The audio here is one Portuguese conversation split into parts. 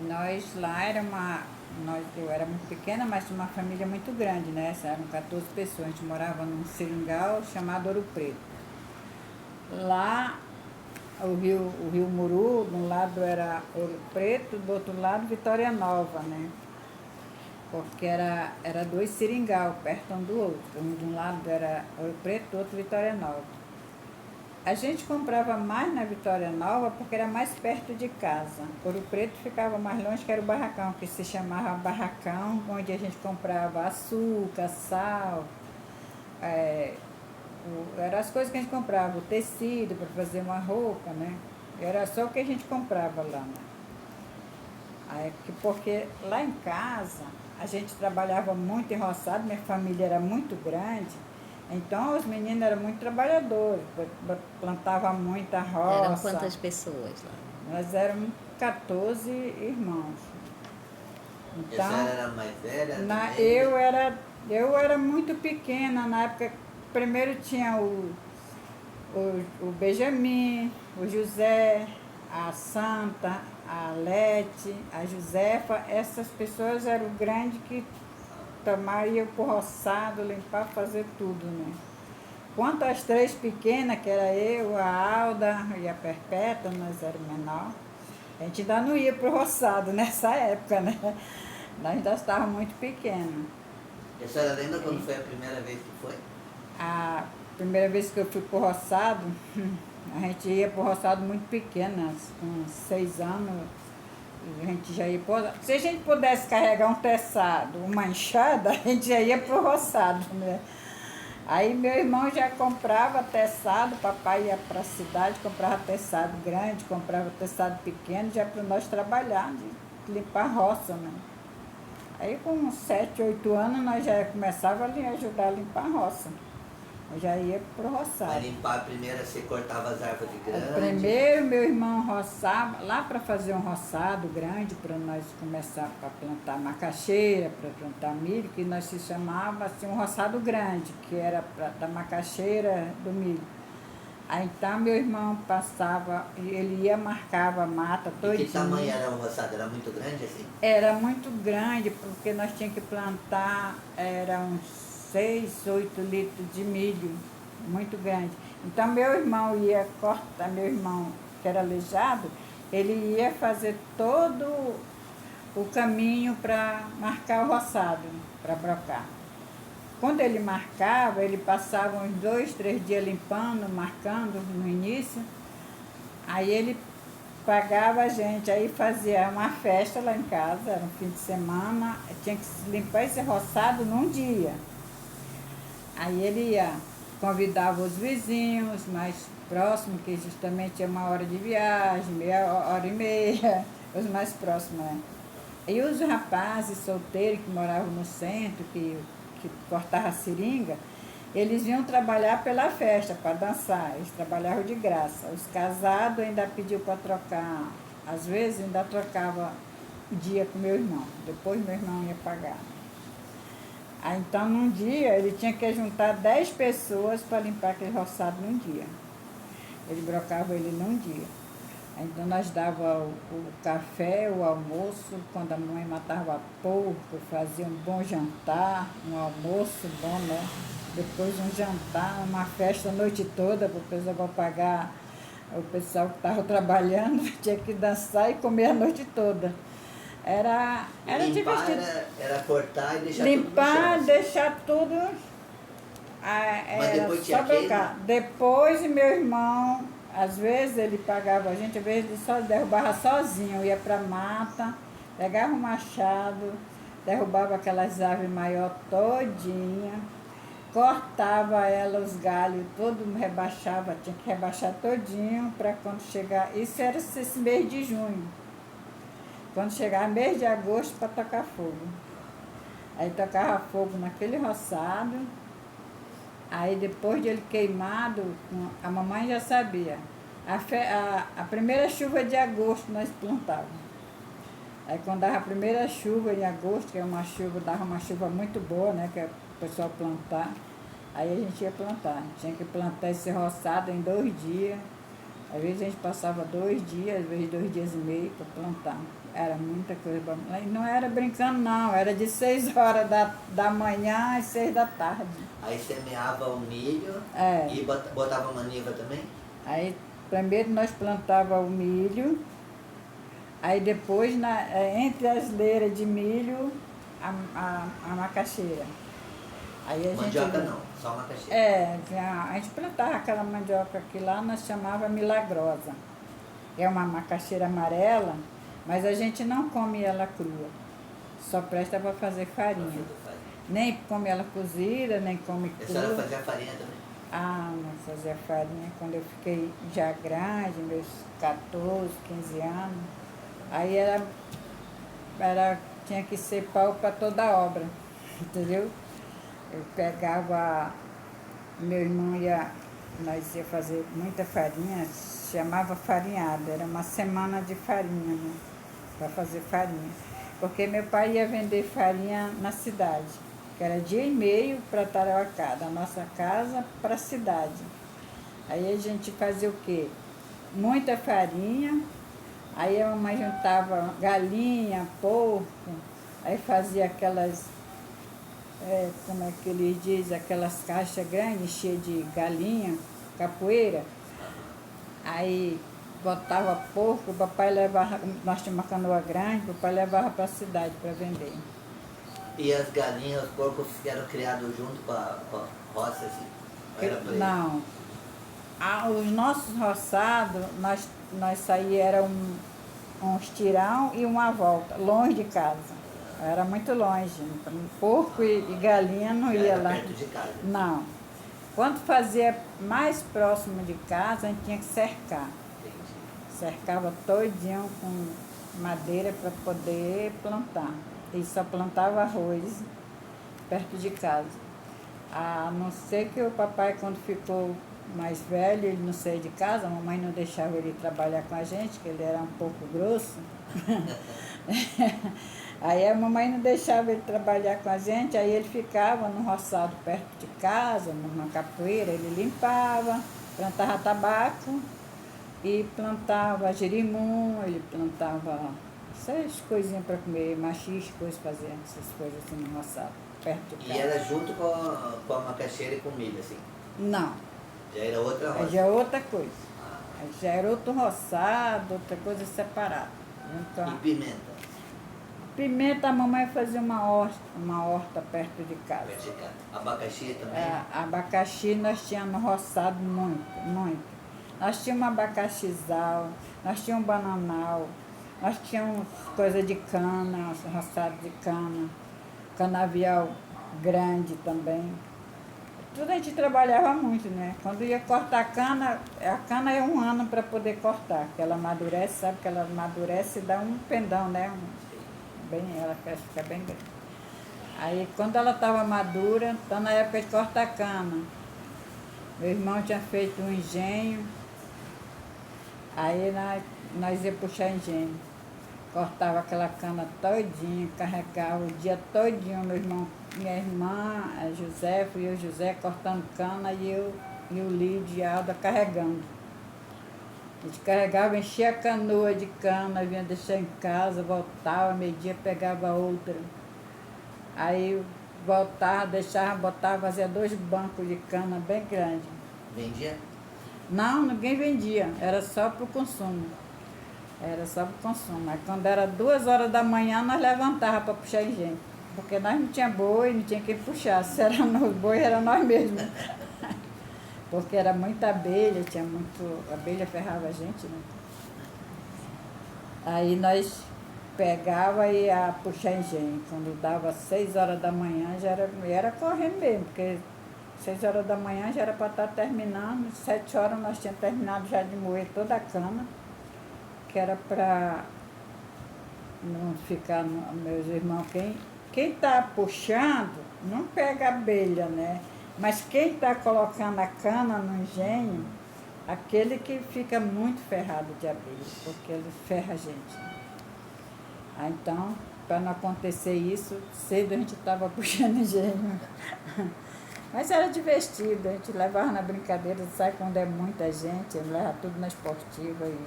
Nós lá era eu era muito pequena, mas tinha uma família muito grande, né? Eram 14 pessoas. A gente morava num seringal chamado Ouro Preto. Lá, o rio Muru, de um lado era Ouro Preto, do outro lado Vitória Nova, né? Porque era dois seringal, perto um do outro. De um lado era Ouro Preto, do outro Vitória Nova. A gente comprava mais na Vitória Nova porque era mais perto de casa. Ouro Preto ficava mais longe, que era o barracão, que se chamava barracão, onde a gente comprava açúcar, sal, é, eram as coisas que a gente comprava, o tecido para fazer uma roupa, né? Era só o que a gente comprava lá, né? Porque lá em casa a gente trabalhava muito em roçado, minha família era muito grande, então os meninos eram muito trabalhadores, plantavam muita Eram roça. quantas pessoas lá? Nós éramos 14 irmãos. E a senhora Então, era mais velha? eu era muito pequena na época. Primeiro tinha o Benjamin, o José, a Santa, a Lete, a Josefa. Essas pessoas eram grandes que tomariam pro roçado, limpar, fazer tudo, né? Quanto às três pequenas, que era eu, a Alda e a Perpétua, nós éramos menor, a gente ainda não ia pro roçado nessa época, né? Nós ainda estávamos muito pequenos. E a senhora lembra quando foi a primeira vez que foi? A primeira vez que eu fui pro roçado, a gente ia pro roçado muito pequena, com 6 anos, a gente já ia pro roçado. Se a gente pudesse carregar um teçado, uma enxada, a gente já ia pro roçado, né? Aí meu irmão já comprava teçado, papai ia para a cidade, comprava teçado grande, comprava teçado pequeno, já para nós trabalhar, de limpar a roça, né? Aí com uns 7, 8 anos nós já começava a ajudar a limpar a roça. Eu já ia pro Para roçado. limpar primeiro você cortava as árvores grandes. Primeiro meu irmão roçava, lá para fazer um roçado grande, para nós começar para plantar macaxeira, para plantar milho, que nós se chamava assim um roçado grande, que era da macaxeira do milho. Aí então meu irmão passava, ele ia, marcava a mata E todinha. que tamanho era o roçado? Era muito grande assim? Era muito grande, porque nós tínhamos que plantar, era uns 6, 8 litros de milho, muito grande. Então meu irmão ia cortar, meu irmão que era aleijado, ele ia fazer todo o caminho para marcar o roçado, para brocar. Quando ele marcava, ele passava uns 2, 3 dias limpando, marcando no início. Aí ele pagava a gente, aí fazia uma festa lá em casa, era um fim de semana, tinha que limpar esse roçado num dia. Aí ele ia, convidava os vizinhos mais próximos, que justamente é uma hora de viagem, meia hora e meia, os mais próximos, né? E os rapazes solteiros que moravam no centro, que cortavam seringa, eles vinham trabalhar pela festa, para dançar, eles trabalhavam de graça. Os casados ainda pediam para trocar, às vezes ainda trocava o dia com meu irmão, depois meu irmão ia pagar. Aí então num dia ele tinha que juntar 10 pessoas para limpar aquele roçado num dia. Ele brocava ele num dia. Então nós dava o café, o almoço, quando a mãe matava porco, fazia um bom jantar, um almoço bom, né? Depois um jantar, uma festa a noite toda, para o pessoal pagar o pessoal que estava trabalhando, tinha que dançar e comer a noite toda. Era limpar divertido. era cortar e deixar Limpar, tudo no chão. deixar tudo. Mas Era depois tinha só brocar. Depois meu irmão, às vezes ele pagava a gente, às vezes ele só derrubava sozinho, ia pra mata, pegava um machado, derrubava aquelas árvores maior todinha, cortava ela, os galhos, todo rebaixava, tinha que rebaixar todinho para quando chegar. Isso era esse mês de junho. Quando chegava mês de agosto para tocar fogo. Aí tocava fogo naquele roçado. Aí depois de ele queimado, a mamãe já sabia. A primeira chuva de agosto nós plantávamos. Aí quando dava a primeira chuva em agosto, que é uma chuva, dava uma chuva muito boa, né? Que é o pessoal plantar. Aí a gente ia plantar. Tinha que plantar esse roçado em 2 dias. Às vezes a gente passava 2 dias, às vezes 2 dias e meio para plantar. Era muita coisa. E não era brincando, não. Era de 6 horas da manhã às 6 da tarde. Aí semeava o milho É. e botava maniva também? Aí, primeiro nós plantava o milho. Aí depois, entre as leiras de milho, a macaxeira. Aí a Mandioca gente, não, só macaxeira. a gente plantava aquela mandioca que lá nós chamava milagrosa. É uma macaxeira amarela, mas a gente não come ela crua. Só presta para fazer farinha. Nem come ela cozida, nem come A senhora crua. fazia farinha também? Ah, não fazia farinha quando eu fiquei já grande, meus 14, 15 anos. Aí tinha que ser pau para toda obra, entendeu? Eu pegava, meu irmão nós ia fazer muita farinha, chamava farinhada, era uma semana de farinha, né? Para fazer farinha. Porque meu pai ia vender farinha na cidade, que era dia e meio para Tarauacá, da nossa casa para a cidade. Aí a gente fazia o quê? Muita farinha, aí a mamãe juntava galinha, porco, aí fazia aquelas, como é que eles dizem, aquelas caixas grandes, cheias de galinha, capoeira. Aí botava porco, o papai levava, nós tínhamos uma canoa grande, o papai levava para a cidade para vender. E as galinhas, os porcos eram criados junto com a roça, assim? Ou era pra eles? Não. Os nossos roçados, nós saíamos, era um estirão e uma volta, longe de casa. Era muito longe. Então, porco e galinha não ia Era lá. perto de casa? Não. Quando fazia mais próximo de casa, a gente tinha que cercar. Entendi. Cercava todinho com madeira para poder plantar. E só plantava arroz perto de casa. A não ser que o papai, quando ficou mais velho, ele não saía de casa, a mamãe não deixava ele trabalhar com a gente, que ele era um pouco grosso. Aí a mamãe não deixava ele trabalhar com a gente, aí ele ficava num roçado perto de casa, numa capoeira, ele limpava, plantava tabaco e plantava jerimum, ele plantava essas coisinhas para comer, maxixe, coisas, fazia essas coisas assim no roçado, perto de casa. E era junto com a macaxeira e com milho, assim? Não, Já era outra aí roça? já é outra coisa. Ah. Aí já era outro roçado, outra coisa separada. Então, E pimenta? pimenta, a mamãe fazia uma horta perto de casa. Perto de casa. Abacaxi também? Abacaxi nós tínhamos roçado muito, muito. Nós tínhamos abacaxizal, nós tínhamos bananal, nós tínhamos coisa de cana, roçado de cana, canavial grande também. Tudo a gente trabalhava muito, né? Quando ia cortar a cana é 1 ano para poder cortar, que ela amadurece, sabe que ela amadurece e dá um pendão, né? Ela fica bem grande. Aí quando ela estava madura, então na época de cortar a cana, meu irmão tinha feito um engenho, aí nós ia puxar engenho. Cortava aquela cana todinha, carregava o dia todinho, meu irmão, minha irmã, a Josefa e o José cortando cana e eu e o Lídio e a Alda carregando. A gente carregava, enchia a canoa de cana, vinha deixar em casa, voltava, meio-dia pegava outra. Aí voltava, deixava, botava, fazia 2 bancos de cana bem grandes. Vendia? Não, ninguém vendia, era só para o consumo. Era só para o consumo. Aí quando era 2 horas da manhã, nós levantávamos para puxar engenho. Porque nós não tinha boi, não tinha quem puxar. Se era no boi, era nós mesmos. Porque era muita abelha, tinha muito. A abelha ferrava a gente, né? Aí nós pegava e ia puxar engenho. Quando dava 6 horas da manhã, já era correndo mesmo, porque 6 horas da manhã já era para estar terminando. 7 horas nós tínhamos terminado já de moer toda a cana, que era para não ficar, meus irmãos, quem está puxando não pega abelha, né? Mas quem está colocando a cana no engenho, aquele que fica muito ferrado de abelha, porque ele ferra a gente. Aí, então, para não acontecer isso, cedo a gente estava puxando engenho. Mas era divertido, a gente levava na brincadeira, sabe quando é muita gente, leva tudo na esportiva. E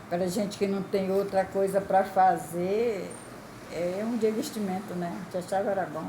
para gente que não tem outra coisa para fazer, é um divertimento, né? A gente achava era bom.